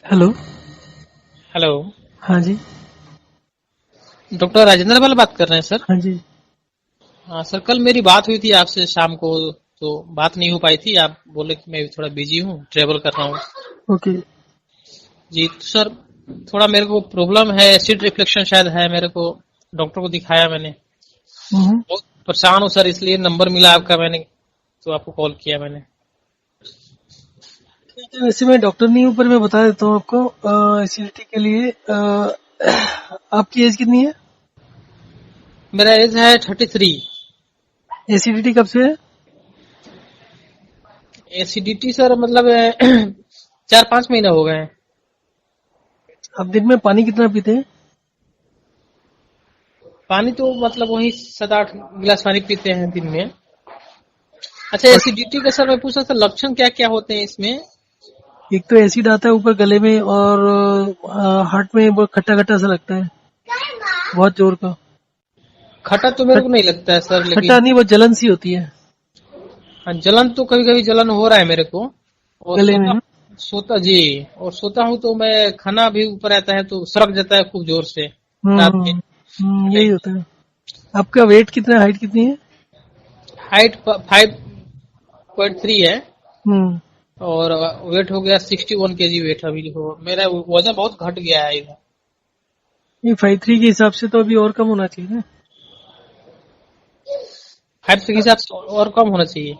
Hello. Hello. हाँ जी। Doctor Rajendra वाला बात कर रहे हैं सर? हाँ जी। हाँ सर, कल मेरी बात हुई थी आपसे शाम को, तो बात नहीं हो पाई थी। आप बोले कि मैं थोड़ा बिजी हूँ, ट्रेवल कर रहा हूँ। ओके। जी तो सर, थोड़ा मेरे को प्रॉब्लम है, एसिड रिफ्लेक्शन शायद है मेरे को। डॉक्टर को दिखाया मैंने, हम्म। बहुत परेशान हूँ सर, इसलिए नंबर मिला आपका मैंने, तो आपको कॉल किया मैंने। ठीक है, वैसे मैं डॉक्टर नहीं हूँ पर मैं बता देता हूँ आपको एसिडिटी के लिए। आपकी एज कितनी है? मेरा एज है 33। एसिडिटी कब से है? एसिडिटी सर मतलब 4-5 महीने हो गए हैं। आप दिन में पानी कितना पीते हैं? पानी तो मतलब वही 7-8 गिलास पानी पीते हैं दिन में। अच्छा, और एसिडिटी का सर मैं पूछ रहा था, लक्षण क्या क्या होते हैं इसमें? एक तो एसिड आता है ऊपर गले में, और हार्ट में बहुत खट्टा खट्टा सा लगता है, बहुत जोर का। खटा तो मेरे खट, को नहीं लगता है सर, खट्टा लेकिन नहीं, बहुत जलन सी होती है हाँ, जलन तो कभी कभी जलन हो रहा है मेरे को। और गले में, सोता है? सोता जी, और सोता हूँ तो मैं खाना भी ऊपर आता है तो सरक जाता है खूब जोर से रात में। यही होता है। आपका वेट कितना है, हाइट कितनी है? हाइट 5.3 है, हम्म। और वेट हो गया 61 kg वेट अभी हो। मेरा वजन बहुत घट गया है इधर। ये 5'3" के हिसाब से तो अभी और कम होना चाहिए ना। 5 के हिसाब से और कम होना चाहिए।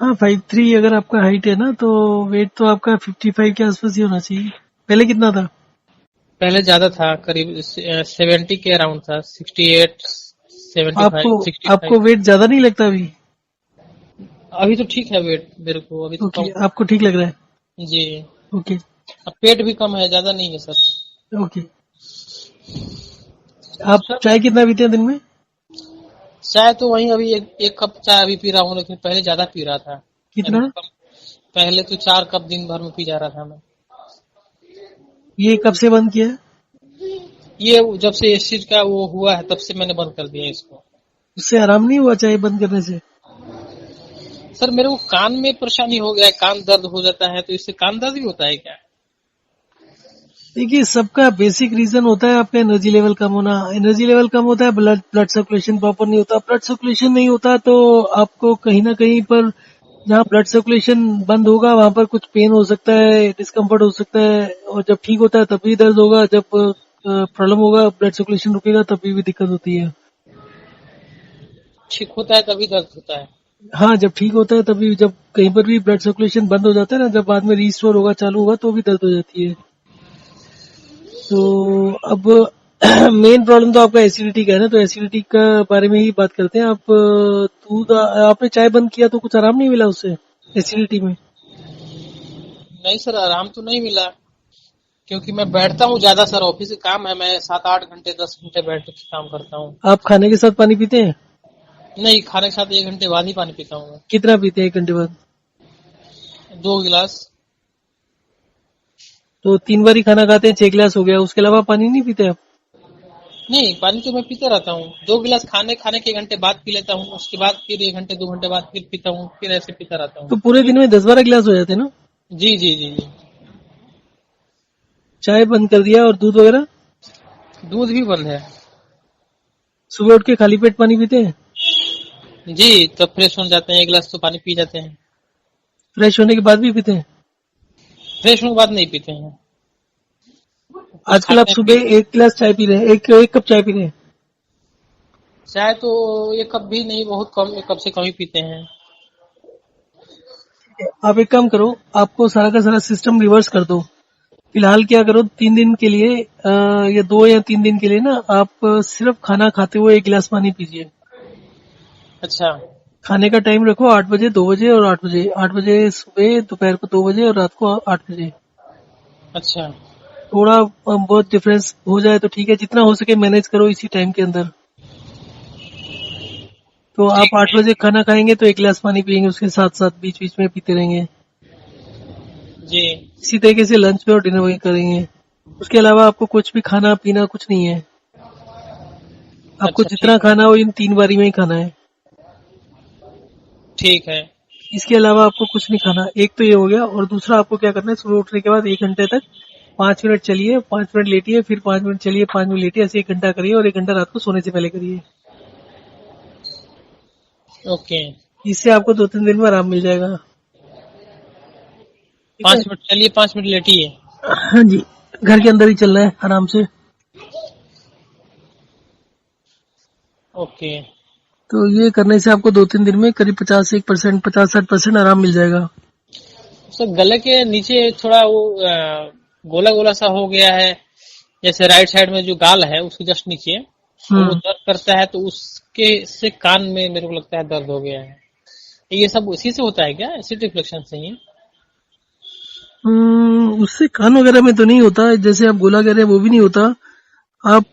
हाँ, 5'3" अगर आपका हाइट है ना, तो वेट तो आपका 55 के आसपास ही होना चाहिए। पहले कितना था? पहले ज्यादा था, करीब 70 के अराउंड था, 68, आपको 75, 65। आपको वेट ज्यादा नहीं लगता अभी? अभी तो ठीक है वेट मेरे को, अभी तो ओके, कम। आपको ठीक लग रहा है। जी। ओके। अब पेट भी कम है, ज्यादा नहीं है सर। ओके। आप सर चाय कितना पीते हैं दिन में? चाय तो वही अभी एक कप चाय अभी पी रहा हूँ, लेकिन पहले ज्यादा पी रहा था। अभी कितना? कम। पहले तो 4 कप दिन भर में पी जा रहा था मैं। ये कब से बंद किया है? ये जब से एसिड का वो हुआ है, तब से मैंने बंद कर दिया इसको। उससे आराम नहीं हुआ चाय बंद करने से? सर मेरे को कान में परेशानी हो गया है, कान दर्द हो जाता है, तो इससे कान दर्द भी होता है क्या? देखिए, सबका बेसिक रीजन होता है आपका एनर्जी लेवल कम होना। एनर्जी लेवल कम होता है, ब्लड ब्लड सर्कुलेशन प्रॉपर नहीं होता। ब्लड सर्कुलेशन नहीं होता तो आपको कहीं ना कहीं पर, जहाँ ब्लड सर्कुलेशन बंद होगा वहां पर कुछ पेन हो सकता है, डिस्कम्फर्ट हो सकता है। और जब ठीक होता है तब भी दर्द होगा, जब प्रॉब्लम होगा, ब्लड सर्कुलेशन रुकेगा, तभी भी दिक्कत होती है। ठीक होता है तभी दर्द होता है? हाँ, जब ठीक होता है तभी, जब कहीं पर भी ब्लड सर्कुलेशन बंद हो जाता है ना, जब बाद में रीस्टोर होगा, चालू होगा, तो भी दर्द हो जाती है। तो अब मेन प्रॉब्लम तो आपका एसिडिटी का है ना, तो एसिडिटी का बारे में ही बात करते हैं। आप दूध, आपने चाय बंद किया तो कुछ आराम नहीं मिला उससे, एसिडिटी में? नहीं सर, आराम तो नहीं मिला, क्योंकि मैं बैठता हूँ ज्यादा सर, ऑफिस से काम है, मैं 7-8 घंटे 10 घंटे बैठ के काम करता हूँ। आप खाने के साथ पानी पीते हैं? नहीं, खाने के साथ 1 घंटे बाद ही पानी पीता हूँ मैं। कितना पीते हैं 1 घंटे बाद? 2 गिलास। तो 3 बार ही खाना खाते हैं, 6 गिलास हो गया, उसके अलावा पानी नहीं पीते आप? नहीं, पानी तो मैं पीता रहता हूँ, 2 गिलास खाने खाने के 1 घंटे बाद पी लेता हूँ, उसके बाद फिर 1 घंटे 2 घंटे बाद फिर पीता हूँ, फिर ऐसे पीता रहता हूँ। तो पूरे दिन में 10-12 गिलास हो जाते हैं ना? जी जी जी जी। चाय बंद कर दिया, और दूध वगैरह? दूध भी बंद है। सुबह उठ के खाली पेट पानी पीते हैं? जी, तब फ्रेश हो जाते हैं, 1 गिलास तो पानी पी जाते हैं। फ्रेश होने के बाद भी पीते हैं? फ्रेश होने के बाद नहीं पीते हैं, कुछ आजकल आप खाते हैं सुबह फिर। 1 गिलास चाय पी रहे हैं, एक कप चाय पी रहे हैं? चाय तो 1 कप भी नहीं, बहुत कम, 1 कप से कम ही पीते हैं। आप एक काम करो, आपको सारा का सारा सिस्टम रिवर्स कर दो। फिलहाल क्या करो, 3 दिन के लिए, या 2 या 3 दिन के लिए ना, आप सिर्फ खाना खाते हुए 1 गिलास पानी पीजिए। अच्छा। खाने का टाइम रखो 8 बजे, 2 बजे और 8 बजे। 8 बजे सुबह, दोपहर को 2 बजे, और रात को 8 बजे। अच्छा। थोड़ा बहुत डिफरेंस हो जाए तो ठीक है, जितना हो सके मैनेज करो इसी टाइम के अंदर। तो आप ठीक 8 बजे खाना खाएंगे तो 1 गिलास पानी पियेंगे, उसके साथ साथ बीच बीच में पीते रहेंगे। जी। इसी तरीके से लंच में और डिनर में करेंगे। उसके अलावा आपको कुछ भी खाना पीना कुछ नहीं है। आपको अच्छा जितना ठीक है। खाना हो इन 3 बारी में ही खाना है। ठीक है। इसके अलावा आपको कुछ नहीं खाना। एक तो ये हो गया, और दूसरा आपको क्या करना है, सुबह उठने के बाद 1 घंटे तक 5 मिनट चलिए, 5 मिनट लेटिए, फिर 5 मिनट चलिए, 5 मिनट लेटिए, ऐसे 1 घंटा करिए और 1 घंटा रात को सोने से पहले करिए। ओके। इससे आपको 2-3 दिन में आराम मिल जाएगा। ठीक है। 5 मिनट चलिए, 5 मिनट लेटिए। हाँ जी, घर के अंदर ही चलना है आराम से। ओके। तो ये करने से आपको 2-3 दिन में करीब 50-60% 50-60% आराम मिल जाएगा। तो गले के नीचे थोड़ा वो गोला गोला सा हो गया है, जैसे राइट साइड में जो गाल है उसके जस्ट नीचे, तो वो दर्द करता है, तो उसके से कान में मेरे को लगता है दर्द हो गया है। ये सब उसी से होता है क्या, एसिड रिफ्लेक्शन से ही? उससे कान वगैरह में तो नहीं होता, जैसे आप गोला कह रहे हैं वो भी नहीं होता। आप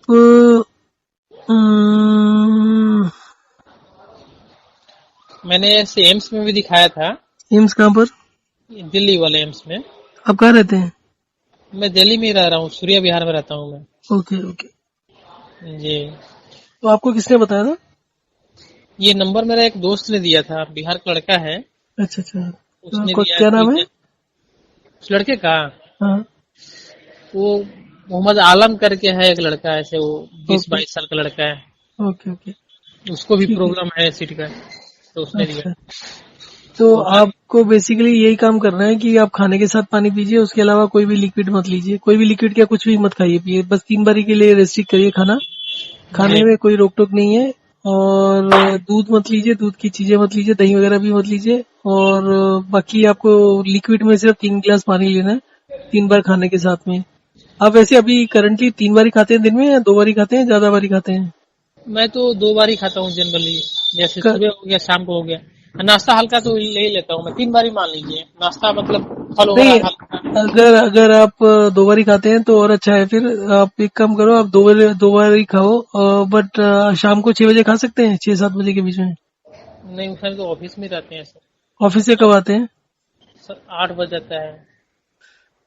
मैंने ऐसे एम्स में भी दिखाया था, एम्स कहाँ पर? दिल्ली वाले एम्स में। आप कहाँ रहते हैं? मैं दिल्ली में ही रह रहा हूँ, सूर्या विहार में रहता हूँ मैं। Okay okay. जी। तो आपको किसने बताया था? ये नंबर मेरा एक दोस्त ने दिया था, बिहार का लड़का है, अच्छा अच्छा। तो उसने आपका दिया क्या नाम है? कि उस लड़के का, हाँ। वो मोहम्मद आलम करके है एक लड़का, ऐसे वो ओके 20-22 साल का लड़का है, ओके ओके। उसको भी ठीक है। प्रॉब्लम है एसिड का, तो उसने दिया। अच्छा, तो बोला आपको बेसिकली यही काम करना है कि आप खाने के साथ पानी पीजिए, उसके अलावा कोई भी लिक्विड मत लीजिए, कोई भी लिक्विड क्या कुछ भी मत खाइए पिए, बस 3 बारी के लिए रेस्ट्रिक्ट करिए खाना। खाने जी। में कोई रोक टोक नहीं है। और दूध मत लीजिए, दूध की चीजें मत लीजिए, दही वगैरह भी मत लीजिए। और बाकी आपको लिक्विड में सिर्फ 3 गिलास पानी लेना है 3 बार खाने के साथ में। आप वैसे अभी करंटली 3 बारी खाते हैं दिन में या 2 बारी खाते हैं, ज्यादा बारी खाते हैं? मैं तो 2 बार ही खाता हूँ जनरली, जैसे क- सुबह हो गया, शाम को हो गया। नाश्ता हल्का तो ले ही लेता हूँ मैं, 3 बार ही मान लीजिए, नाश्ता मतलब फल नहीं, वगैरह खा। अगर अगर आप 2 बारी खाते हैं तो और अच्छा है। फिर आप एक काम करो, आप 2 बारी खाओ, बट शाम को 6 बजे खा सकते हैं, 6-7 बजे के बीच में। नहीं, उस टाइम तो ऑफिस में रहते हैं सर। ऑफिस से कब आते हैं? सर 8 बज जाता है।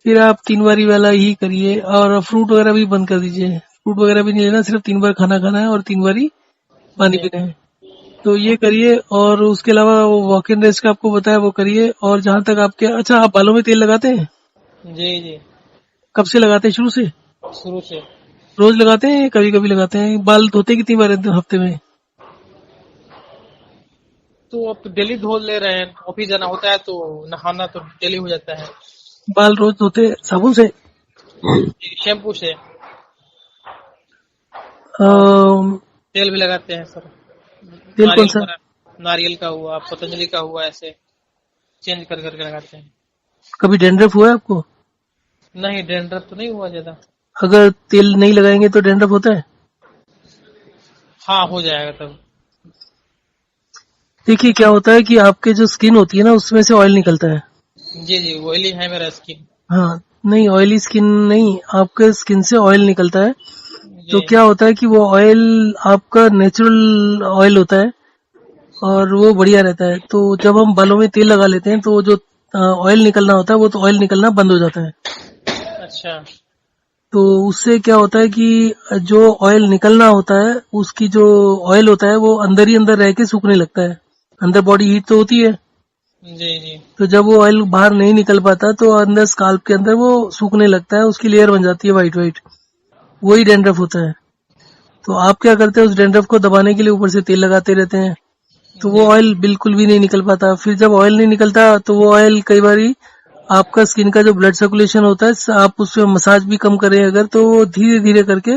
फिर आप 3 बारी वाला ही करिए, और फ्रूट वगैरह भी बंद कर दीजिए। फ्रूट वगैरह भी नहीं लेना, सिर्फ 3 बार खाना खाना है और 3 बारी पानी जी पीना है। तो ये करिए, और उसके अलावा वो वॉक इन रेस्ट का आपको बताया वो करिए। और जहां तक आपके, अच्छा, आप बालों में तेल लगाते हैं? जी जी। कब से लगाते हैं, शुरू से? शुरू से। रोज लगाते हैं, कभी कभी लगाते हैं? बाल धोते कितनी बार हैं हफ्ते में? तो अब तो डेली धो ले रहे हैं, ऑफिस जाना होता है तो नहाना तो डेली हो जाता है। बाल रोज धोते साबुन से? शैम्पू से, और अम, तेल भी लगाते हैं सर, तेल कौन नारियल सा? का, नारियल का हुआ, पतंजलि का हुआ, ऐसे चेंज कर करके लगाते हैं। कभी डैंड्रफ हुआ है आपको? नहीं, डेंड्रफ तो नहीं हुआ ज्यादा। अगर तेल नहीं लगाएंगे तो डैंड्रफ होता है? हाँ, हो जाएगा तब। देखिए क्या होता है कि आपके जो स्किन होती है ना, उसमें से ऑयल निकलता है। जी जी, ऑयली है मेरा स्किन। हाँ, नहीं, ऑयली स्किन नहीं, आपके स्किन से ऑयल निकलता है। तो जी क्या होता है कि वो ऑयल आपका नेचुरल ऑयल होता है, और वो बढ़िया रहता है। तो जब हम बालों में तेल लगा लेते हैं तो वो जो ऑयल निकलना होता है, वो तो ऑयल निकलना बंद हो जाता है। अच्छा। तो उससे क्या होता है कि जो ऑयल निकलना होता है, उसकी जो ऑयल होता है वो अंदर ही अंदर रह के सूखने लगता है। अंदर बॉडी हीट तो होती है, जी जी। तो जब वो ऑयल बाहर नहीं निकल पाता तो अंदर स्काल्प के अंदर वो सूखने लगता है, उसकी लेयर बन जाती है वाइट वाइट। वही डैंड्रफ होता है। तो आप क्या करते हैं, उस डैंड्रफ को दबाने के लिए ऊपर से तेल लगाते रहते हैं, तो वो जी ऑयल बिल्कुल भी नहीं निकल पाता। फिर जब ऑयल नहीं निकलता तो वो ऑयल कई बारी आपका स्किन का जो ब्लड सर्कुलेशन होता है, आप उसमें मसाज भी कम करें अगर, तो वो धीरे धीरे करके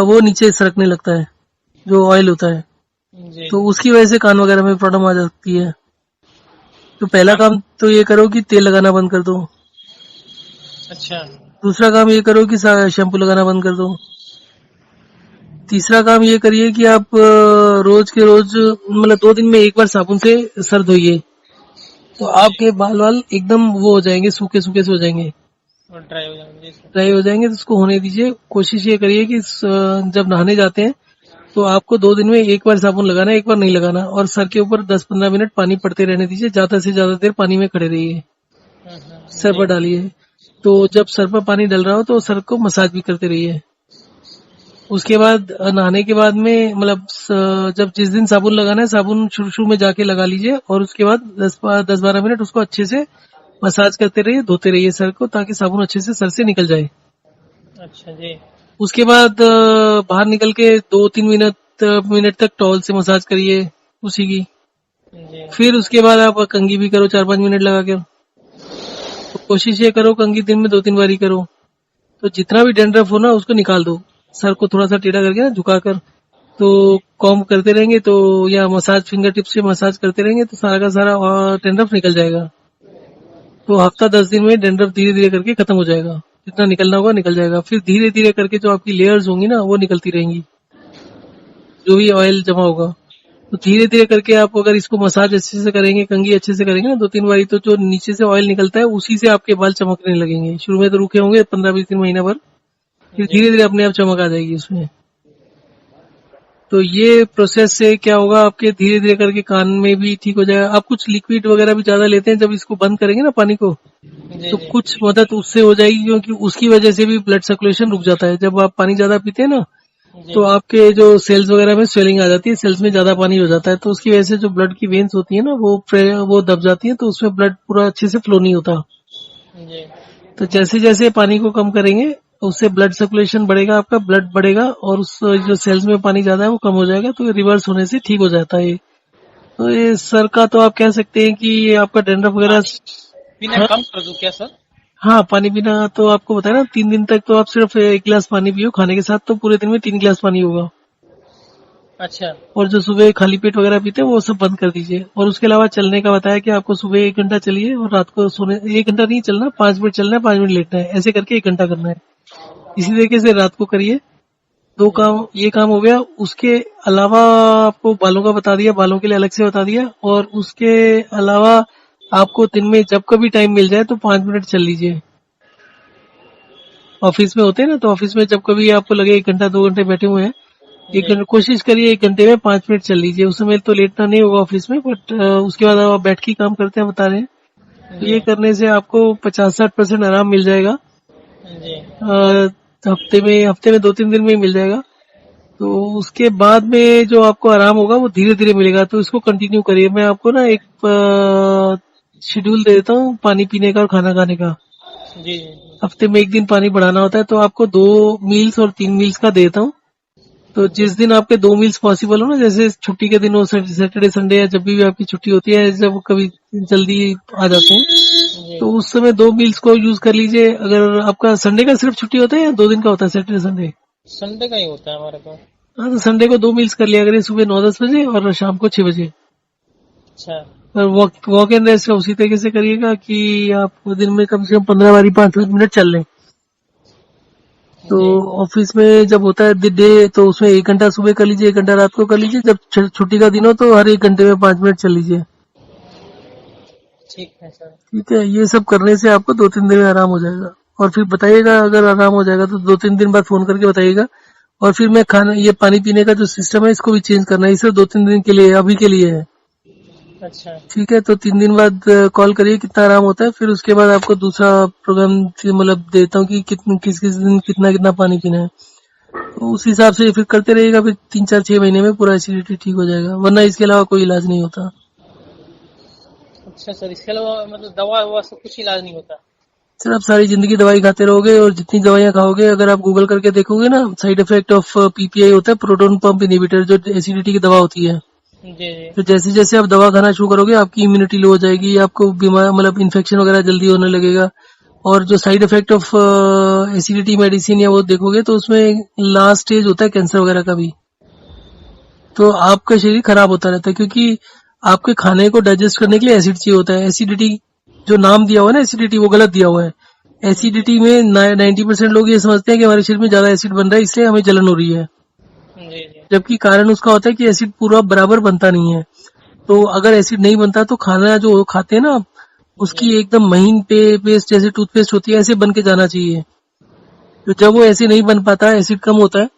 वो नीचे सरकने लगता है, जो ऑयल होता है। जी। तो उसकी वजह से कान वगैरह में प्रॉब्लम आ जाती है। तो पहला हाँ, काम तो ये करो कि तेल लगाना बंद कर दो। अच्छा। दूसरा काम ये करो कि शैम्पू लगाना बंद कर दो। तीसरा काम ये करिए कि आप रोज के रोज, मतलब 2 दिन में एक बार साबुन से सर धोइए, तो जी, आपके बाल वाल एकदम वो हो जाएंगे, सूखे सूखे से हो जाएंगे, और ड्राई हो जाएंगे। जी सर। ड्राई हो जाएंगे। तो उसको होने दीजिए। कोशिश ये करिए कि जब नहाने जाते हैं तो आपको 2 दिन में एक बार साबुन लगाना है, एक बार नहीं लगाना। और सर के ऊपर 10-15 मिनट पानी पड़ते रहने दीजिए, ज्यादा से ज्यादा देर पानी में खड़े रहिए, सर पर जी। डालिए। तो जब सर पर पानी डल रहा हो तो सर को मसाज भी करते रहिए। उसके बाद नहाने के बाद में, मतलब जब जिस दिन साबुन लगाना है, साबुन शुरू शुरू में जाके लगा लीजिए, और उसके बाद 10-12 मिनट उसको अच्छे से मसाज करते रहिए, धोते रहिए सर को, ताकि साबुन अच्छे से सर से निकल जाए। अच्छा जी। उसके बाद बाहर निकल के 2-3 मिनट तक टॉवल से मसाज करिए उसी की। जी। फिर उसके बाद आप कंघी भी करो 4-5 मिनट लगा कर। तो कोशिश ये करो कंघी दिन में 2-3 बार ही करो। तो जितना भी डैंड्रफ हो ना उसको निकाल दो। सर को थोड़ा सा टेढ़ा करके ना झुकाकर, तो कॉम्ब करते रहेंगे तो, या मसाज फिंगर टिप से मसाज करते रहेंगे तो सारा का सारा डैंड्रफ निकल जाएगा। तो हफ्ता 10 दिन में डैंड्रफ धीरे धीरे करके खत्म हो जाएगा। जितना निकलना होगा निकल जाएगा। फिर धीरे धीरे करके जो आपकी लेयर्स होंगी ना वो निकलती रहेंगी, जो भी ऑयल जमा होगा। तो धीरे धीरे करके आप अगर इसको मसाज अच्छे से करेंगे, कंघी अच्छे से करेंगे ना 2-3 बारी, तो जो नीचे से ऑयल निकलता है उसी से आपके बाल चमकने लगेंगे। शुरू में तो रुके होंगे 15-20 दिन, महीना भर, फिर जी। धीरे धीरे अपने आप चमक आ जाएगी उसमें। तो ये प्रोसेस से क्या होगा, आपके धीरे धीरे करके कान में भी ठीक हो जाएगा। आप कुछ लिक्विड वगैरह भी ज्यादा लेते हैं, जब इसको बंद करेंगे ना पानी को, जी। तो जी। कुछ मदद उससे हो जाएगी, क्योंकि उसकी वजह से भी ब्लड सर्कुलेशन रुक जाता है। जब आप पानी ज्यादा पीते हैं ना, जी। तो आपके जो सेल्स वगैरह में स्वेलिंग आ जाती है, सेल्स में ज्यादा पानी हो जाता है, तो उसकी वजह से जो ब्लड की वेन्स होती है ना वो दब जाती है, तो उसमें ब्लड पूरा अच्छे से फ्लो नहीं होता। जी। तो जैसे जैसे पानी को कम करेंगे उससे ब्लड सर्कुलेशन बढ़ेगा, आपका ब्लड बढ़ेगा, और उस जो सेल्स में पानी ज्यादा है वो कम हो जाएगा, तो ये रिवर्स होने से ठीक हो जाता है। तो ये सर का तो आप कह सकते हैं कि ये आपका डैंड्रफ वगैरह। पानी पीना हाँ, कम कर दूं क्या सर? हाँ, पानी पीना तो आपको बताया ना, 3 दिन तक तो आप सिर्फ 1 गिलास पानी पियो खाने के साथ, तो पूरे दिन में 3 गिलास पानी होगा। अच्छा। और जो सुबह खाली पेट वगैरह पीते हैं वो सब बंद कर दीजिए। और उसके अलावा चलने का बताया कि आपको सुबह 1 घंटा चलिए, और रात को सोने 1 घंटा नहीं चलना, 5 मिनट चलना है, 5 मिनट लेटना है, ऐसे करके 1 घंटा करना है। इसी तरीके से रात को करिए। दो काम, ये काम हो गया। उसके अलावा आपको बालों का बता दिया, बालों के लिए अलग से बता दिया। और उसके अलावा आपको दिन में जब कभी टाइम मिल जाए तो 5 मिनट चल लीजिए। ऑफिस में होते हैं ना, तो ऑफिस में जब कभी आपको लगे 1 घंटा 2 घंटे बैठे हुए हैं, एक जी। घंटे कोशिश करिए 1 घंटे में 5 मिनट चल लीजिए। उस समय तो लेटना नहीं होगा ऑफिस में, बट उसके बाद आप बैठ के काम करते हैं बता रहे हैं, तो जी। ये करने से आपको 50-60% आराम मिल जाएगा। जी। हफ्ते में 2-3 दिन में ही मिल जाएगा। तो उसके बाद में जो आपको आराम होगा वो धीरे धीरे मिलेगा, तो इसको कंटिन्यू करिए। मैं आपको ना एक शेड्यूल दे देता हूँ पानी पीने का और खाना खाने का। जी। हफ्ते में 1 दिन पानी बढ़ाना होता है, तो आपको 2 मील्स और 3 मील्स का देता हूँ। तो जी। जिस दिन आपके 2 मील्स पॉसिबल हो ना, जैसे छुट्टी के दिन हो, सैटरडे संडे, या जब भी आपकी छुट्टी होती है, जब कभी जल्दी आ जाते हैं, जी। तो उस समय 2 मील्स को यूज कर लीजिए। अगर आपका संडे का सिर्फ छुट्टी होता है या 2 दिन का होता है, सैटरडे संडे? संडे का ही होता है हमारे पास। हाँ, तो संडे को 2 मील्स कर लिया करिए, सुबह 9-10 बजे और शाम को 6 बजे। अच्छा। और वॉक एंड रेस्ट का उसी तरीके से करिएगा कि आप दिन में कम से कम 15 बारी 5-5 मिनट चल लें। तो जी। ऑफिस में जब होता है डे, तो उसमें 1 घंटा सुबह कर लीजिए, 1 घंटा रात को कर लीजिए। जब छुट्टी का दिन हो तो हर 1 घंटे में 5 मिनट चल लीजिए। ठीक है सर। ठीक है, ये सब करने से आपको 2-3 दिन में आराम हो जाएगा। और फिर बताइएगा, अगर आराम हो जाएगा तो 2-3 दिन बाद फोन करके बताइएगा। और फिर मैं खाना, ये पानी पीने का जो सिस्टम है इसको भी चेंज करना है। इसे 2-3 दिन के लिए, अभी के लिए है। अच्छा। ठीक है, तो 3 दिन बाद कॉल करिए कितना आराम होता है। फिर उसके बाद आपको दूसरा प्रोग्राम मतलब देता हूँ कि किस किस दिन कितना कितना पानी पीना है। तो उस हिसाब से फिर करते रहिएगा। फिर 3-4-6 महीने में पूरा एसिडिटी ठीक हो जाएगा, वरना इसके अलावा कोई इलाज नहीं होता। अच्छा सर, इसके अलावा मतलब दवा ववा से कुछ इलाज नहीं होता? सर, आप सारी जिंदगी दवाई खाते रहोगे, और जितनी दवाइयाँ खाओगे, अगर आप गूगल करके देखोगे ना, साइड इफेक्ट ऑफ पीपीआई होता है, प्रोटोन पंप इनहिबिटर, जो एसिडिटी की दवा होती है। जी। जी। तो जैसे जैसे आप दवा खाना शुरू करोगे आपकी इम्यूनिटी लो हो जाएगी, आपको बीमार मतलब इन्फेक्शन वगैरह जल्दी होने लगेगा। और जो side effect of acidity medicine या वो देखोगे तो उसमें लास्ट स्टेज होता है कैंसर वगैरह का भी। तो आपका शरीर खराब होता रहता है, क्योंकि आपके खाने को डाइजेस्ट करने के लिए एसिड चाहिए होता है। एसिडिटी जो नाम दिया हुआ है ना, एसिडिटी, वो गलत दिया हुआ है। जी। एसिडिटी में 90% लोग ये समझते हैं कि हमारे शरीर में ज्यादा एसिड बन रहा है, इसलिए हमें जलन हो रही है। जी। जी। जबकि कारण उसका होता है कि एसिड पूरा बराबर बनता नहीं है। तो अगर एसिड नहीं बनता तो खाना जो खाते हैं ना आप, जी। उसकी एकदम महीन पेस्ट जैसे टूथपेस्ट होती है, ऐसे बन के जाना चाहिए। तो जब वो ऐसे नहीं बन पाता, एसिड कम होता है,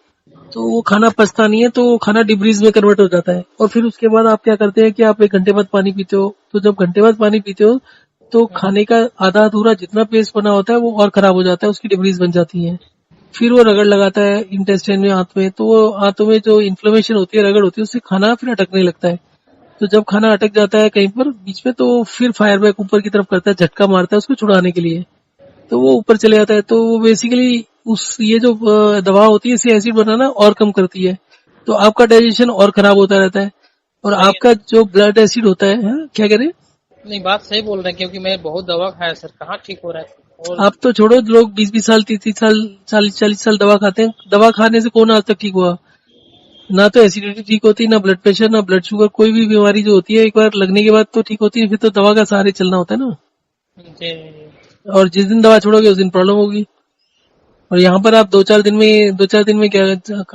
तो वो खाना पचता नहीं है, तो वो खाना डिब्रीज में कन्वर्ट हो जाता है। और फिर उसके बाद आप क्या करते हैं कि आप 1 घंटे बाद पानी पीते हो। तो जब घंटे बाद पानी पीते हो तो खाने का आधा अधूरा जितना पेस्ट बना होता है वो और खराब हो जाता है, उसकी डिब्रीज बन जाती है। फिर वो रगड़ लगाता है इंटेस्टाइन में, आंत में, तो वो आंतों में जो इन्फ्लेमेशन होती है, रगड़ होती है, उससे खाना फिर अटकने लगता है। तो जब खाना अटक जाता है कहीं पर बीच में तो फिर फायर बैक ऊपर की तरफ करता है, झटका मारता है उसको छुड़ाने के लिए, तो वो ऊपर चले जाता है। तो वो बेसिकली उस ये जो दवा होती है इसे एसिड बनाना और कम करती है, तो आपका डाइजेशन और खराब होता रहता है। और सही है। आपका जो ब्लड एसिड होता है, हाँ, क्या कह रहे हैं? नहीं, बात सही बोल रहे हैं, क्योंकि मैं बहुत दवा खाया सर, कहाँ ठीक हो रहा है। और आप तो छोड़ो, लोग 20-20 साल, 30-30 साल, 40-40 साल दवा खाते हैं, दवा खाने से कौन आज तक ठीक हुआ? ना तो एसिडिटी ठीक होती, ना ब्लड प्रेशर, ना ब्लड शुगर, कोई भी बीमारी जो होती है एक बार लगने के बाद तो ठीक होती है, फिर तो दवा का सहारे चलना होता है ना। जी जी जी। और जिस दिन दवा छोड़ोगे उस दिन प्रॉब्लम होगी। और यहाँ पर आप 2-4 दिन में क्या,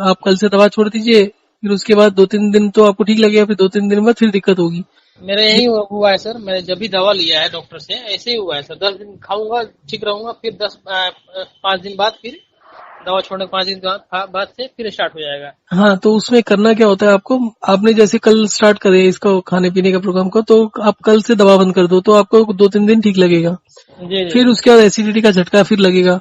आप कल से दवा छोड़ दीजिए, फिर उसके बाद 2-3 दिन तो आपको ठीक लगेगा, फिर 2-3 दिन बाद फिर दिक्कत होगी। मेरा यही हुआ है सर, मैंने जब भी दवा लिया है डॉक्टर से ऐसे ही हुआ है सर। 10 दिन खाऊंगा, ठीक रहूंगा, फिर 5 दिन बाद फिर दवा छोड़ने के 5 दिन बाद से फिर स्टार्ट हो जाएगा। हाँ, तो उसमें करना क्या होता है आपको, आपने जैसे कल स्टार्ट करे इसको खाने पीने का प्रोग्राम को, तो आप कल से दवा बंद कर दो तो आपको 2-3 दिन ठीक लगेगा। जी जी। फिर उसके बाद एसिडिटी का झटका फिर लगेगा।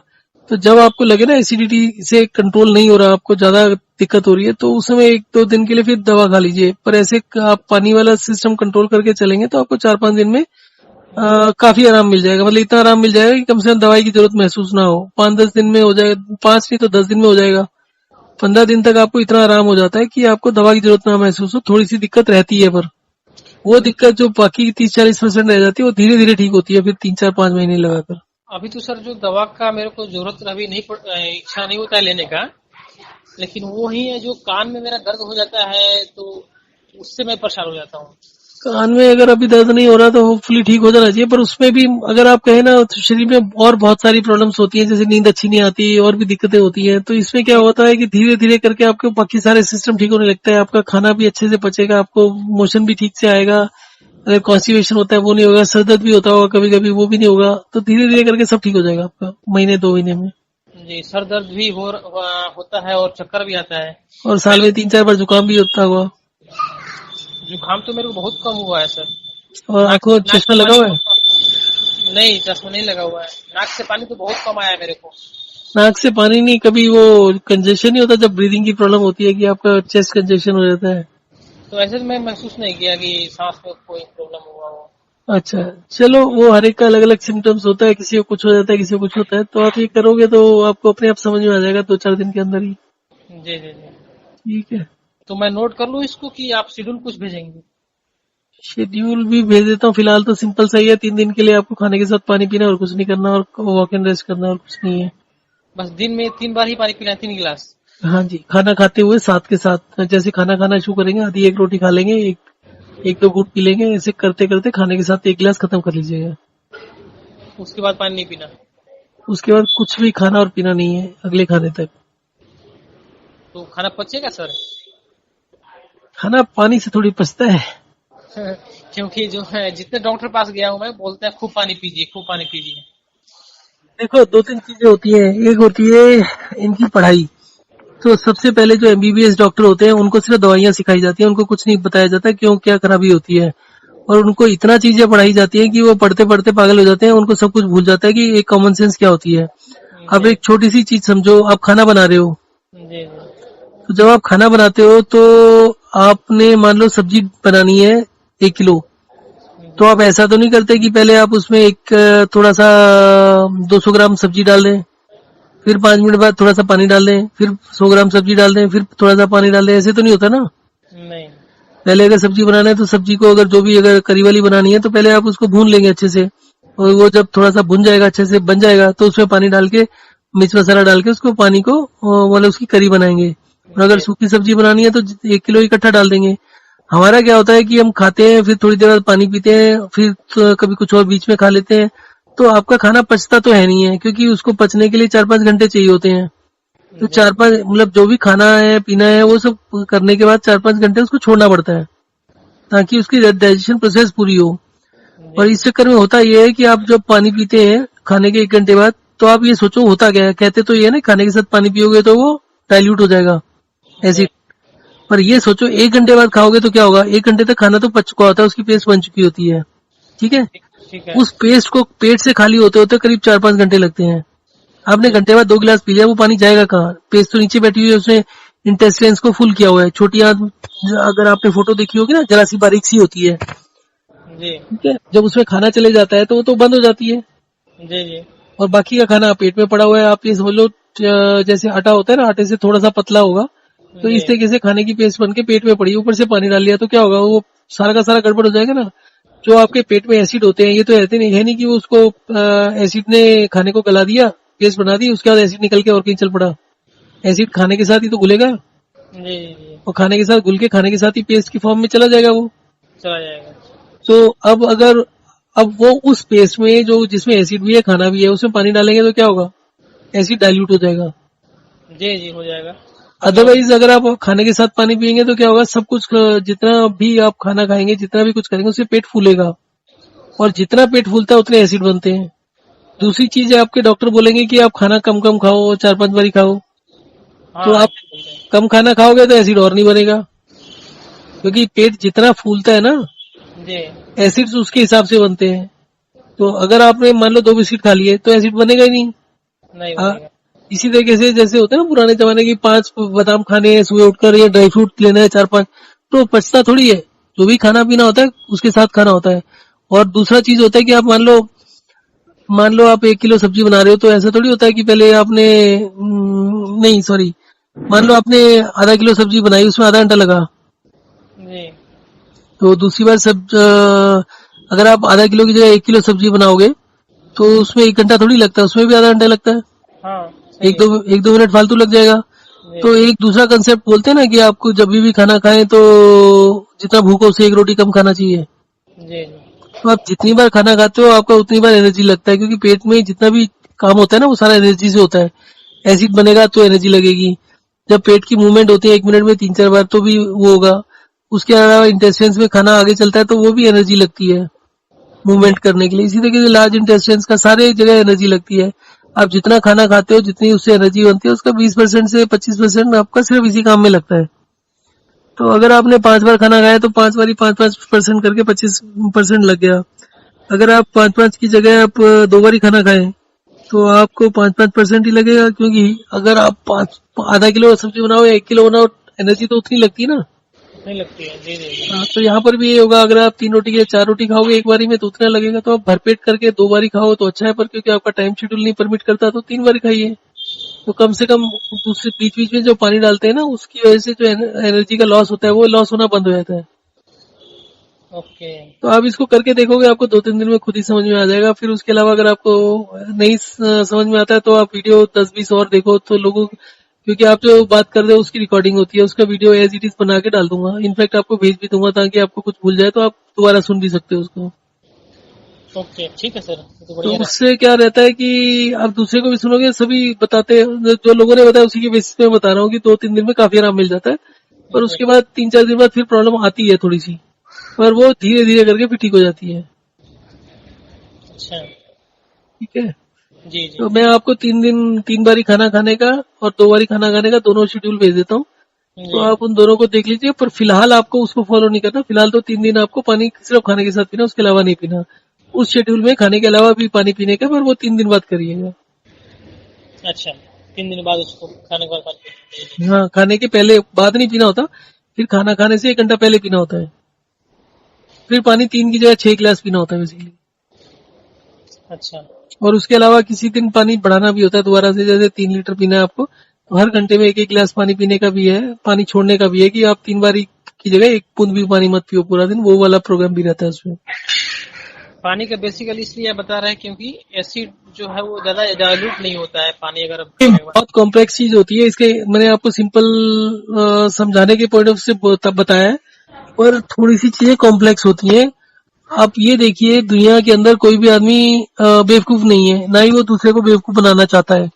तो जब आपको लगे ना एसिडिटी से कंट्रोल नहीं हो रहा, आपको ज्यादा दिक्कत हो रही है, तो उस समय 1-2 दिन के लिए फिर दवा खा लीजिए। पर ऐसे आप पानी वाला सिस्टम कंट्रोल करके चलेंगे तो आपको 4-5 दिन में काफी आराम मिल जाएगा। मतलब इतना आराम मिल जाएगा कि कम से कम दवाई की जरूरत महसूस ना हो। 5-10 दिन में हो जाएगा, 5 नहीं तो 10 दिन में हो जाएगा। 15 दिन तक आपको इतना आराम हो जाता है कि आपको दवा की जरूरत ना महसूस हो। थोड़ी सी दिक्कत रहती है, पर वो दिक्कत जो बाकी 30-40% रह जाती है वो धीरे धीरे ठीक होती है, फिर 3-4-5 महीने लगाकर। अभी तो सर जो दवा का मेरे को जरूरत अभी नहीं इच्छा नहीं होता है लेने का, लेकिन वो ही है जो कान में मेरा दर्द हो जाता है, तो उससे मैं परेशान हो जाता हूँ। कान में अगर अभी दर्द नहीं हो रहा तो होपफुली ठीक हो जाना चाहिए, पर उसमें भी अगर आप कहें ना तो शरीर में और बहुत सारी प्रॉब्लम्स होती हैं, जैसे नींद अच्छी नहीं आती और भी दिक्कतें होती हैं। तो इसमें क्या होता है कि धीरे धीरे करके आपके बाकी सारे सिस्टम ठीक होने लगता है। आपका खाना भी अच्छे से पचेगा, आपको मोशन भी ठीक से आएगा, अगर कॉन्स्टिपेशन होता है वो नहीं होगा, सर दर्द भी होता होगा कभी कभी वो भी नहीं होगा। तो धीरे धीरे करके सब ठीक हो जाएगा आपका, 1-2 महीने में। जी, सर दर्द भी होता है और चक्कर भी आता है। और साल पहले में 3-4 बार जुकाम भी होता होगा। जुकाम तो मेरे को बहुत कम हुआ है सर। और नाक आंखों में नाक से चश्मा लगा पानी हुआ है? बहुत कम। नहीं, चश्मा नहीं लगा हुआ है। नाक से पानी तो बहुत कम आया है मेरे को। नाक से पानी नहीं, कभी वो कंजेशन नहीं होता जब ब्रीदिंग की प्रॉब्लम होती है कि आपका चेस्ट कंजेशन हो जाता है? तो ऐसे मैं महसूस नहीं किया कि सांस में कोई प्रॉब्लम हुआ हो। अच्छा, चलो वो हर एक का अलग अलग सिम्टम्स होता है, किसी को कुछ हो जाता है, किसी को कुछ होता है। तो आप ये करोगे तो आपको अपने आप समझ में आ जाएगा 2-4 दिन के अंदर ही। जी जी जी। ठीक है, तो मैं नोट कर लूँ इसको कि आप शेड्यूल कुछ भेजेंगे? शेड्यूल भी भेज देता हूँ। फिलहाल तो सिंपल सा ही है, 3 दिन के लिए आपको खाने के साथ पानी पीना और कुछ नहीं करना, और वॉक एंड रेस्ट करना, और कुछ नहीं है। बस दिन में 3 बार ही पानी पीना है, 3 गिलास? हाँ जी, खाना खाते हुए साथ के साथ, जैसे खाना खाना शुरू करेंगे आधी एक रोटी खा लेंगे, एक दो घूंट पी लेंगे, ऐसे करते करते खाने के साथ 1 गिलास खत्म कर लीजिएगा। उसके बाद पानी नहीं पीना? उसके बाद कुछ भी खाना और पीना नहीं है अगले खाने तक। तो खाना पचेगा सर? खाना पानी से थोड़ी पचता है। क्योंकि जो है जितने डॉक्टर पास गया हूँ मैं, बोलते हैं खूब पानी पीजिए, खूब पानी पीजिए। देखो, 2-3 चीजें होती हैं। एक होती है इनकी पढ़ाई। तो सबसे पहले जो एमबीबीएस डॉक्टर होते हैं उनको सिर्फ दवाइयां सिखाई जाती हैं, उनको कुछ नहीं बताया जाता क्यों क्या खराबी होती है। और उनको इतना चीजें पढ़ाई जाती हैं कि वो पढ़ते पढ़ते पागल हो जाते हैं, उनको सब कुछ भूल जाता है कि एक कॉमन सेंस क्या होती है। अब जी एक छोटी सी चीज समझो, आप खाना बना रहे हो, जी जी। तो जब आप खाना बनाते हो तो आपने मान लो सब्जी बनानी है 1 किलो, तो आप ऐसा तो नहीं करते कि पहले आप उसमें एक थोड़ा सा 200 ग्राम सब्जी डाल दें, फिर 5 मिनट बाद थोड़ा सा पानी डाल दें, फिर 100 ग्राम सब्जी डाल दें, फिर थोड़ा सा पानी डाल दें। ऐसे तो नहीं होता ना। नहीं। पहले अगर सब्जी बनाना है तो सब्जी को अगर जो भी अगर करी वाली बनानी है तो पहले आप उसको भून लेंगे अच्छे से, और वो जब थोड़ा सा भुन जाएगा, अच्छे से बन जाएगा, तो उसमें पानी डाल के मिर्च मसाला डाल के उसको पानी को मतलब उसकी करी बनाएंगे। और अगर जी सूखी सब्जी बनानी है तो 1 किलो इकट्ठा डाल देंगे। हमारा क्या होता है कि हम खाते हैं, फिर थोड़ी देर बाद पानी पीते हैं, फिर तो कभी कुछ और बीच में खा लेते हैं। तो आपका खाना पचता तो है नहीं है, क्योंकि उसको पचने के लिए 4-5 घंटे चाहिए होते हैं। तो जी 4-5 मतलब जो भी खाना है पीना है वो सब करने के बाद 4-5 घंटे उसको छोड़ना पड़ता है, ताकि उसकी डाइजेशन प्रोसेस पूरी हो। जी। और इस चक्कर में होता ये है कि आप जब पानी पीते हैं खाने के 1 घंटे बाद, तो आप ये सोचो होता क्या है। कहते तो ये है ना, खाने के साथ पानी पियोगे तो वो डाइल्यूट हो जाएगा जी। एसिड। पर ये सोचो 1 घंटे बाद खाओगे तो क्या होगा, 1 घंटे तक खाना तो पच चुका होता है, उसकी पेस्ट बन चुकी होती है। ठीक है, ठीक है। उस पेस्ट को पेट से खाली होते होते करीब 4-5 घंटे लगते हैं। आपने जी घंटे बाद 2 गिलास पी लिया, वो पानी जाएगा कहाँ? पेस्ट तो नीचे बैठी हुई है, उसमें इंटेस्टाइन्स को फुल किया हुआ है। छोटी आंत अगर आपने फोटो देखी होगी ना, जरा सी बारीक सी होती है, जी ठीक है। जब उसमें खाना चले जाता है तो वो तो बंद हो जाती है, जी जी। और बाकी का खाना पेट में पड़ा हुआ है। आप ये समझ लो जैसे आटा होता है ना, आटे से थोड़ा सा पतला होगा, तो जी इस तरीके से खाने की पेस्ट बन के पेट में पड़ी, ऊपर से पानी डाल लिया तो क्या होगा, वो सारा का सारा गड़बड़ हो जाएगा ना। जो आपके पेट में एसिड होते हैं, ये तो ऐसे नहीं है नहीं कि वो उसको एसिड ने खाने को गला दिया, पेस्ट बना दी, उसके बाद एसिड निकल के और कहीं चल पड़ा। एसिड खाने के साथ ही तो घुलेगा, जी जी। और खाने के साथ घुल के खाने के साथ ही पेस्ट की फॉर्म में चला जाएगा वो। चला जाएगा। तो अब वो उस पेस्ट में जो जिसमें एसिड भी है खाना भी है, उसमें पानी डालेंगे तो क्या होगा, एसिड डाइल्यूट हो जाएगा। जी जी, हो जाएगा। अदरवाइज अगर आप खाने के साथ पानी पियेंगे तो क्या होगा, सब कुछ जितना भी आप खाना खाएंगे, जितना भी कुछ करेंगे, उससे पेट फूलेगा, और जितना पेट फूलता है उतने एसिड बनते हैं। दूसरी चीज है, आपके डॉक्टर बोलेंगे कि आप खाना कम कम खाओ, 4-5 बारी खाओ, तो हाँ आप कम खाना खाओगे तो एसिड और नहीं बनेगा, क्योंकि पेट जितना फूलता है ना, जी। एसिड्स उसके हिसाब से बनते हैं। तो अगर आपने मान लो 2 बिस्किट खा लिए तो एसिड बनेगा ही नहीं। नहीं हाँ, बनेगा। इसी तरीके से जैसे होता है ना पुराने जमाने की 5 बादाम खाने हैं सुबह उठकर, या ड्राई फ्रूट लेना है 4-5, तो पचता थोड़ी है। जो भी खाना पीना होता है उसके साथ खाना होता है। और दूसरा चीज होता है कि आप मान लो आप 1 किलो सब्जी बना रहे हो, तो ऐसा थोड़ी होता है कि पहले आपने नहीं सॉरी, मान लो आपने आधा किलो सब्जी बनाई, उसमें आधा घंटा लगा, जी। तो दूसरी बार अगर आप आधा किलो की जगह 1 किलो सब्जी बनाओगे तो उसमें 1 घंटा थोड़ी लगता है, उसमें भी आधा घंटा लगता है। हाँ, सही एक है। दो एक दो मिनट फालतू लग जाएगा। जी तो एक दूसरा कंसेप्ट बोलते हैं ना कि आपको जब भी खाना खाएं तो जितना भूख हो उससे 1 रोटी कम खाना चाहिए। जी जी। तो आप जितनी बार खाना खाते हो आपका उतनी बार एनर्जी लगता है, क्योंकि पेट में जितना भी काम होता है ना वो सारा एनर्जी से होता है। एसिड बनेगा तो एनर्जी लगेगी। जब पेट की मूवमेंट होती है 1 मिनट में 3-4 बार, तो भी वो होगा। उसके अलावा इंटेस्टाइन्स में खाना आगे चलता है तो वो भी एनर्जी लगती है जी मूवमेंट करने के लिए। इसी तरीके से लार्ज इंटेस्टाइन्स का सारे जगह एनर्जी लगती है। आप जितना खाना खाते हो, जितनी उससे एनर्जी बनती है, उसका 20% से 25% आपका सिर्फ इसी काम में लगता है। तो अगर आपने 5 बार खाना खाया तो 5 बार ही 5-5% करके 25% लग गया। अगर आप 5-5 की जगह आप 2 बार ही खाना खाएं तो आपको 5-5% ही लगेगा, क्योंकि अगर आप आधा किलो सब्जी बनाओ या 1 किलो बनाओ, एनर्जी तो उतनी लगती है ना। नहीं लगती है। जी जी जी। हाँ, तो यहाँ पर भी ये होगा, अगर आप 3 रोटी या 4 रोटी खाओगे एक बारी में तो उतना लगेगा, तो आप भरपेट करके 2 बारी खाओ तो अच्छा है, पर क्योंकि आपका टाइम शेड्यूल नहीं परमिट करता तो 3 बारी खाइए। तो कम से कम दूसरे बीच बीच में जो पानी डालते हैं ना, उसकी वजह से जो एनर्जी का लॉस होता है वो लॉस होना बंद हो जाता है। ओके। तो आप इसको करके देखोगे, आपको 2-3 दिन में खुद ही समझ में आ जाएगा। फिर उसके अलावा अगर आपको नहीं समझ में आता है तो आप वीडियो 10-20 और देखो, तो लोगों, क्योंकि आप जो बात कर रहे हो उसकी रिकॉर्डिंग होती है, उसका वीडियो एज इट इज बना के डाल दूंगा। इनफैक्ट आपको भेज भी दूंगा ताकि आपको कुछ भूल जाए तो आप दोबारा सुन भी सकते हो उसको। ओके, ठीक है सर, ये तो तो बढ़िया रहा। उससे क्या रहता है कि आप दूसरे को भी सुनोगे, सभी बताते हैं, जो लोगों ने बताया उसी के बेसिस पे मैं बता रहा हूँ कि 2-3 दिन में काफी आराम मिल जाता है। पर ओके। उसके बाद 3-4 दिन बाद फिर प्रॉब्लम आती है थोड़ी सी, पर वो धीरे धीरे करके फिर ठीक हो जाती है। अच्छा। ठीक है। जी जी। तो मैं आपको 3 बारी खाना खाने का और 2 बारी खाना खाने का दोनों शेड्यूल भेज देता हूँ। तो जी। आप उन दोनों को देख लीजिए, पर फिलहाल आपको उसको फॉलो नहीं करना। फिलहाल तो 3 दिन आपको पानी सिर्फ खाने के साथ पीना, उसके अलावा नहीं पीना। उस शेड्यूल में खाने के अलावा भी पानी पीने का, पर वो 3 दिन बाद करिएगा। अच्छा, 3 दिन बाद उसको खाने के बाद पानी। जी जी। हाँ, खाने के पहले बाद नहीं पीना होता, फिर खाना खाने से 1 घंटा पहले पीना होता है। फिर पानी 3 की जगह 6 गिलास पीना होता है बेसिकली। अच्छा। और उसके अलावा किसी दिन पानी बढ़ाना भी होता है दोबारा से, जैसे 3 लीटर पीना है आपको, तो हर घंटे में 1-1 गिलास पानी पीने का भी है। पानी छोड़ने का भी है कि आप 3 बारी की जगह 1 बूंद भी पानी मत पियो पूरा दिन, वो वाला प्रोग्राम भी रहता है उसमें। पानी का बेसिकली इसलिए बता रहे हैं क्योंकि एसिड जो है वो ज्यादा डाइल्यूट नहीं होता है पानी अगर हम ये खाने के बाद। बहुत कॉम्प्लेक्स चीज होती है, इसके मैंने आपको सिंपल समझाने के पॉइंट ऑफ से तब बताया है, पर थोड़ी सी चीजें कॉम्प्लेक्स होती हैं। आप ये देखिए, दुनिया के अंदर कोई भी आदमी बेवकूफ नहीं है, ना ही वो दूसरे को बेवकूफ बनाना चाहता है,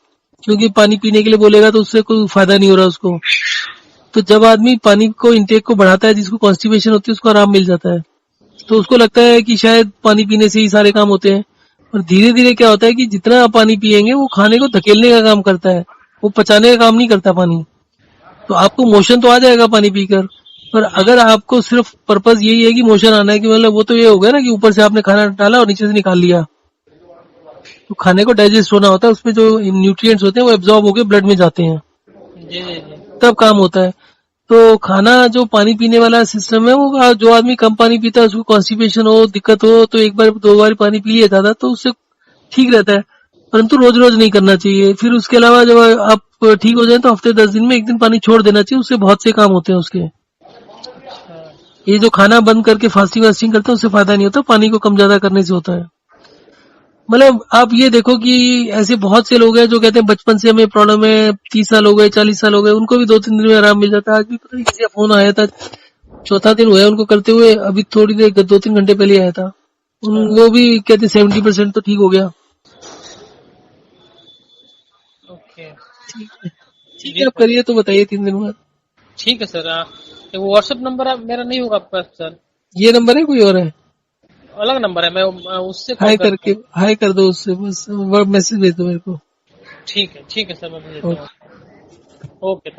क्योंकि पानी पीने के लिए बोलेगा तो उससे कोई फायदा नहीं हो रहा उसको। तो जब आदमी पानी को इंटेक को बढ़ाता है, जिसको कॉन्स्टिपेशन होती है उसको आराम मिल जाता है, तो उसको लगता है कि शायद पानी पीने से ही सारे काम होते हैं। और धीरे धीरे क्या होता है कि जितना आप पानी पिएंगे वो खाने को धकेलने का काम करता है, वो पचाने का काम नहीं करता पानी। तो आपको मोशन तो आ जाएगा पानी पीकर, पर जी अगर आपको सिर्फ पर्पज यही है कि मोशन आना है, कि मतलब वो तो ये हो गया ना कि ऊपर से आपने खाना डाला और नीचे से निकाल लिया। तो खाने को डाइजेस्ट होना होता है, उसमें जो न्यूट्रिएंट्स होते हैं वो एब्जॉर्ब होकर ब्लड में जाते हैं। जी जी। जी तब काम होता है। तो खाना जो पानी पीने वाला सिस्टम है वो, जो आदमी कम पानी पीता है उसको कॉन्स्टिपेशन हो, दिक्कत हो, तो एक बार दो बार पानी पी लिया ज्यादा तो उससे ठीक रहता है, परंतु रोज रोज नहीं करना चाहिए। फिर उसके अलावा जब आप ठीक हो जाए तो हफ्ते 10 दिन में एक दिन पानी छोड़ देना चाहिए, उससे बहुत से काम होते हैं उसके। ये जो खाना बंद करके फास्टिंग वास्टिंग करते हैं उससे फायदा नहीं होता, पानी को कम ज्यादा करने से होता है। मतलब आप ये देखो कि ऐसे बहुत से लोग हैं जो कहते हैं बचपन से हमें प्रॉब्लम है, 30 साल हो गए, 40 साल हो गए, उनको भी 2-3 दिन में आराम मिल जाता है। आज भी पता नहीं किसी का फोन आया था, चौथा दिन हुआ है उनको करते हुए, अभी थोड़ी देर 2-3 घंटे पहले आया था। वो भी कहते 70% तो ठीक हो गया। ओके। ठीक है, ठीक जी है, आप सर। करिए तो बताइए 3 दिन बाद। ठीक है सर। वो व्हाट्सएप नंबर मेरा नहीं होगा आपका सर? ये नंबर है कोई और है? अलग नंबर है, मैं उससे कॉल करता हूँ। हाई कर दो उससे, बस मैसेज भेज दो मेरे को। ठीक है सर, मैं भेज देता ओके। हूँ। ओके।